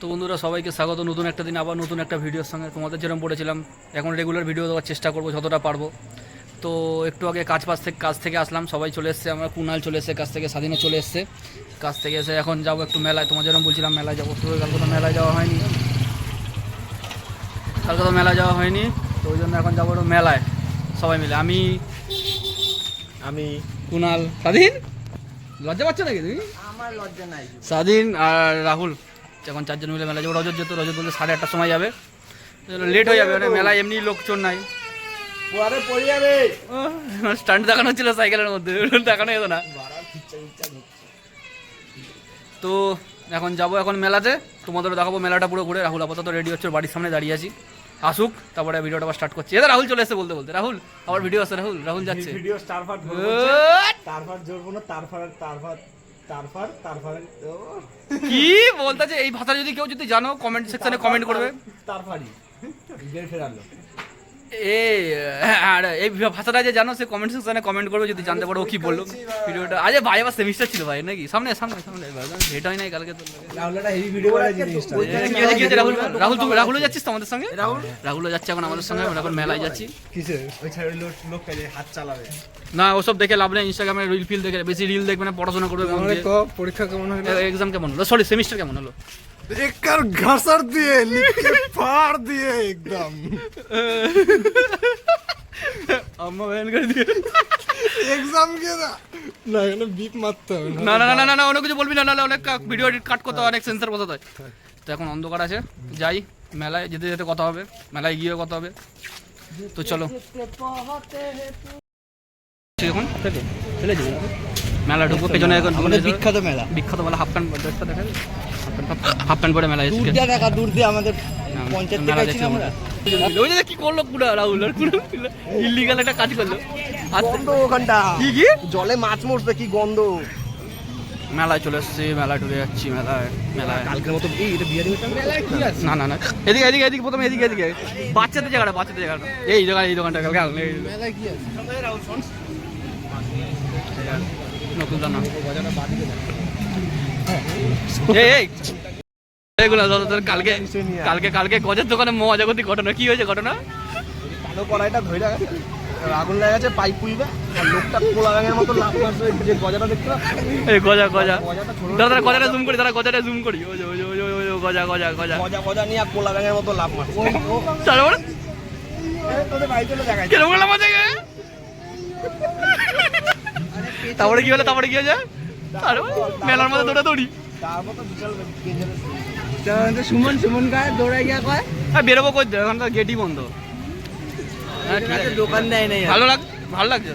তো বন্ধুরা সবাইকে স্বাগত নতুন একটা দিন আবার নতুন একটা ভিডিওর সঙ্গে। তোমাদের যেরকম বলেছিলাম এখন রেগুলার ভিডিও দেওয়ার চেষ্টা করবো যতটা পারবো। তো একটু আগে কাজ থেকে আসলাম, সবাই চলে এসছে, আমরা কুনাল চলে এসছে কাজ থেকে, স্বাধীনে চলে এসছে কাজ থেকে এসে এখন যাবো একটু মেলায়। তোমার যেরকম বলছিলাম মেলায় যাবো, তো কালকে তো মেলায় যাওয়া হয়নি, তো ওই জন্য এখন যাবো একটু মেলায় সবাই মিলে। আমি কুনাল, স্বাধীন, লজ্জা পাচ্ছ নাকি তুমি? আমার লজ্জা নাই। স্বাধীন আর রাহুল এখন চারজন মিলে মেলা যাবো। রজত বলতে 8:30 সময় যাবে, লেট হয়ে যাবে, মানে মেলায় এমনি লোকজন নাই। পরে পড়ে যাবে। স্টান্ট দেখানো হচ্ছিল সাইকেলের মধ্যে, দেখানো যেত না। তো এখন যাবো এখন মেলাতে, তোমাদেরও দেখাবো মেলাটা পুরো ঘুরে। রাহুল আপাতত রেডি হচ্ছে, বাড়ির সামনে দাঁড়িয়ে আছি, আসুক তারপরে ভিডিওটা আবার স্টার্ট করছি। রাহুল চলে এসে বলতে রাহুল আবার ভিডিও আছে, রাহুল যাচ্ছে। ভিডিও স্টারফার জোরবো না, তারফার কি বলতেছে এই ভাষা, যদি কেউ যদি জানো কমেন্ট সেকশনে কমেন্ট করবে। তারফারি বের ফেরালো আর এই ভাষাটা যে জানো সে কমেন্ট সেকশনে কমেন্ট করবে যদি জানতে পারো ও কি বললো ভিডিওটা। আরে ভাই আবার সেমিস্টার ছিল ভাই নাকি, সামনে ভেট হয় নাই কালকে। তো রাহুলও যাচ্ছিস তো আমাদের সঙ্গে? রাহুলও যাচ্ছে এখন আমাদের সঙ্গে, এখন মেলায় যাচ্ছি। হাত চালাবে না ওসব দেখে লাভ নেই, ইনস্টাগ্রামে রিল ফিল দেখে বেশি রিল দেখবে না, পড়াশোনা করবে। পরীক্ষা কেমন হলো, এক্সাম কেমন হলো, সরি সেমিস্টার কেমন হলো? একবার ঘাসার দিয়ে লিখে পার দিয়ে একদম আম্মা ব্যান করে দিয়ে এক্সাম কে না এখানে বিপ মারতে হবে না না না না না অনেক কিছু বলবি না, নাহলে অনেক ভিডিও এডিট কাট করতে হয়, অনেক সেন্সার বসাতে হয়। তো এখন অন্ধকার আছে, যাই মেলায় যেতে যেতে কথা হবে, মেলায় গিয়েও কথা হবে। তো চলো এখন চলে যাবো মেলা ঢুকবো পেছনে। এখন আমাদের বিখ্যাত মেলা হাফ প্যান্ট ড্রেসটা দেখা, হাফ প্যান্ট পরে মেলা এসেছে। দূর দিয়ে আমাদের পঞ্চায়েত থেকে আইছি আমরা। ওই যে কি করলো পুরা রাহুল আর কুনাল ইল্লিগাল একটা কাজ করলো। গন্ধ ওখানটা কি জলে মাছ মরছে, কি গন্ধ। মেলায় চলে এসছি, মেলায় ঢুকে যাচ্ছি মেলায় কালকের মতো এটা বিয়ে না না না এদিকে প্রথমে এদিকে বাচ্চাদের জায়গাটা এই দোকানটা কালকে মেলায় কি আছে নতুন দানা কালকে গজার দোকানে মজাগতি ঘটনা। কি হয়েছে ঘটনা? কালো কড়াইটা ধরে গেছে, আগুন লেগে গেছে, পাইপ পুইবে, আর লোকটা কোলা ব্যাঙের মতো লাফ মারছে। যে গজাটা দেখতে এই গজা দাদা গজাটা জুম করি ওই গজা নিয়ে কোলা ব্যাঙের মতো লাফ মারছে। তারপর তোদের বাড়ি চলে দেখাই কিরকম গেলাম তারপরে কি হয়েছে? মেলার মধ্যে দৌড়াদৌড়ি, তারপর তো বিশাল সুমন গায়ে দৌড়াই গিয়া কয় হ্যাঁ বেরোবো কই, এখন তো গেটই বন্ধ। দোকান দেয় নাই, ভালো লাগছে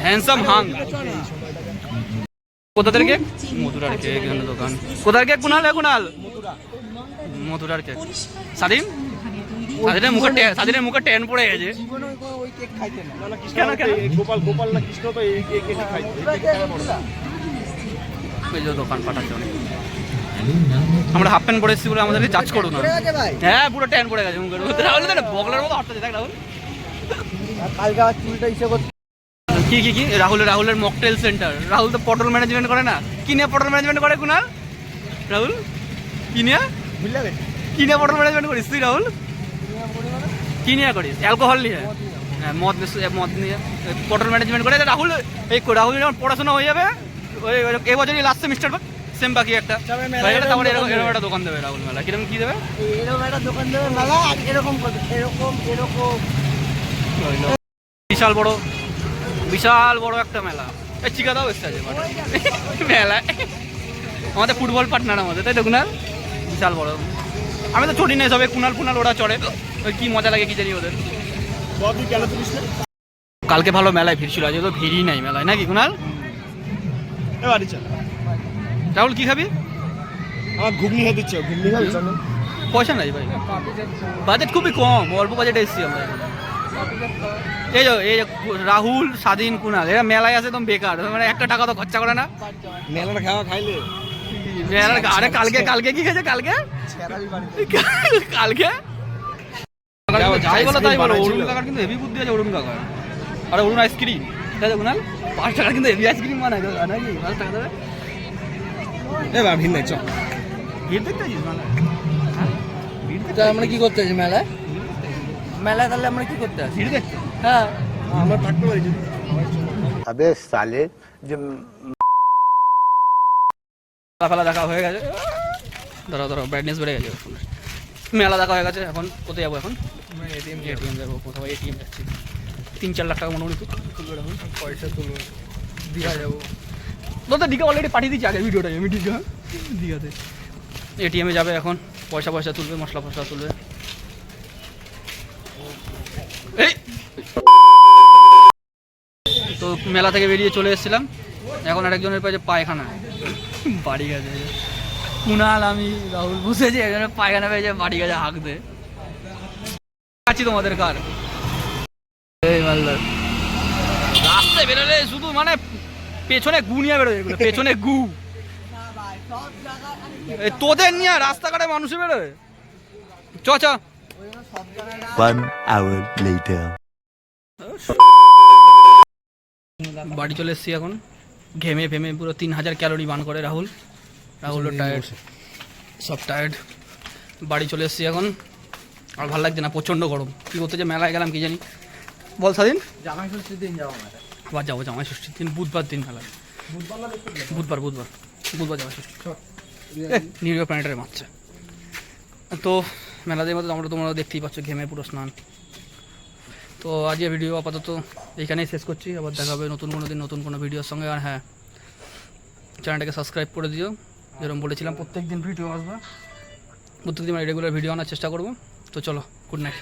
হ্যান্ডসাম হাং। কোথাদের কেক? মথুরার কেক দোকান। কোথার কেক কুনাল? মথুরার কেক। স্বাধীনের মুখে ট্যান পড়ে গেছে। গোপাল না কৃষ্ণ তো এই কেক খাইছে। দোকান পাঠাচ্ছে অনেক। আমরা হাফ প্যান্ট পরে এসেছি বলে আমাদেরকে জাজ করো না। হ্যাঁ পুরো ট্যান পড়ে গেছে মুখের মধ্যে। রাহুল বগলার মতো হাঁটতে দেখ রাহুল। কি রাহুলের মকটেল সেন্টার। রাহুল তো পটল ম্যানেজমেন্ট করে না, কি নিয়ে পটল ম্যানেজমেন্ট করে কুনাল? রাহুল কি নিয়ে পটল ম্যানেজমেন্ট করিস তুই? রাহুল কি নিয়ে করিস? অ্যালকোহল নিয়ে, হ্যাঁ মদ নিয়ে পটল ম্যানেজমেন্ট করে। রাহুল যখন পড়াশোনা হয়ে যাবে ওই এবছরই লাস্ট সেমিস্টার সেম বাকি একটা, তারপরে এরকম একটা দোকান দেবে রাহুল। মেলা কিরকম কি দেবে? এরকম একটা দোকান দেবে মেলা, এরকম বিশাল বড় একটা মেলা। এই চিকাদাও এসছে আছে মেলায়, আমাদের ফুটবল পার্টনার আমাদের, তাই তো কুনাল? বিশাল বড়। আমি তো চড়ি নাই, সবে কুনাল ওরা চড়ে, ওই কি মজা লাগে কি জানি ওদের। কালকে ভালো মেলায় ভিড় ছিল, আজকে তো ভিড়ই নাই মেলায়, নাকি কুনাল? রাহুল কি খাবি? আমার ঘুগনি খেয়ে দিচ্ছে। ঘুগনি খাবি? পয়সা নাই ভাই, বাজেট খুবই কম, অল্প বাজেটে এসেছি আমরা। এই রাহুল, স্বাধীন, কুনাল এরা মেলায় আসে একদম বেকার, মানে একটা টাকা তো খরচা করে না মেলার খাইলে। আরে কালকে কি খেয়েছে? কালকে যাই বলো তাই বলো, অরুণ কাকার কিন্তু হেভি বুদ্ধি আছে। অরুণ কাকার, আরে অরুণ আইসক্রিম, ঠিক আছে কুনাল? 5 টাকা কিন্তু হেভি আইসক্রিম বানায় নাকি? 5 টাকা দেবে। ভিড় নাই, চল ভিড় দেখতে আছিস মেলায়? হ্যাঁ ভিড় দেখতে আমরা কি করতে আছি মেলায়? মেলায় তাহলে আমরা কি করতে আছি? ভিড় দেখতে হ্যাঁ, আমরা থাকতে পারি যদি अबे साले जब ফেলা দেখা হয়ে গেছে। ধরো ব্রাইটনেস বেড়ে গেছে ফোনের। মেলা দেখা হয়ে গেছে, এখন কোথায় যাবো? এখন এটিএম যাবো, কোথাও এটিএম যাচ্ছি। 3-4 লাখ টাকা মোটামুটি তুলবে এখন। পয়সা তুলবো, দীঘা যাবো। তো দীঘা অলরেডি পাঠিয়ে দিচ্ছি আগে ভিডিওটাই আমি দীঘাতে। এটিএমে যাবে এখন, পয়সা তুলবে, মশলা তুলবে। এই তো মেলা থেকে বেরিয়ে চলে এসেছিলাম, এখন আরেকজনের পাশে পায়খানা বাড়ি গেছে। কুনাল আমি রাহুল বসেছি, একজনের পায়খানা পেয়েছে বাড়ি গেছে হাঁকতে। আছি তোমাদের কার এই মালদার রাস্তায় বেরোলে শুধু মানে পেছনে গু নিয়ে বেরোয়, এগুলো পেছনে গু। এই তোদের নিয়ে রাস্তাঘাটে মানুষে বেরোয়। চ one hour later বাড়ি চলে এসেছি এখন, ঘেমে ফেমে পুরো 3000 ক্যালোরি বার্ন করে রাহুলও টায়ার্ড, সব টায়ার্ড। বাড়ি চলে এসেছি এখন, আর ভালো লাগছে না, প্রচণ্ড গরম। কী করতে যে মেলায় গেলাম কি জানি। বল স্বাধীন, জামাই ষষ্ঠীর দিন যাবো মেলায়। আবার যাবো জামাই ষষ্ঠীর দিন, বুধবার দিন মেলা। বুধবার জামাই ষষ্ঠী। নিউ প্ল্যানেটারে মারছে। তো মেলাদের মতো তোমরা দেখতেই পাচ্ছ, ঘেমে পুরো স্নান। তো আজকে ভিডিও আপাতত এইখানেই শেষ করছি, আবার দেখা হবে নতুন কোনো দিন নতুন কোনো ভিডিওর সঙ্গে। আর হ্যাঁ, চ্যানেলটাকে সাবস্ক্রাইব করে দিও, যেরকম বলেছিলাম প্রত্যেক দিন ভিডিও আসবে, প্রত্যেক দিন রেগুলার ভিডিও আনার চেষ্টা করবো। তো চলো, গুড নাইট।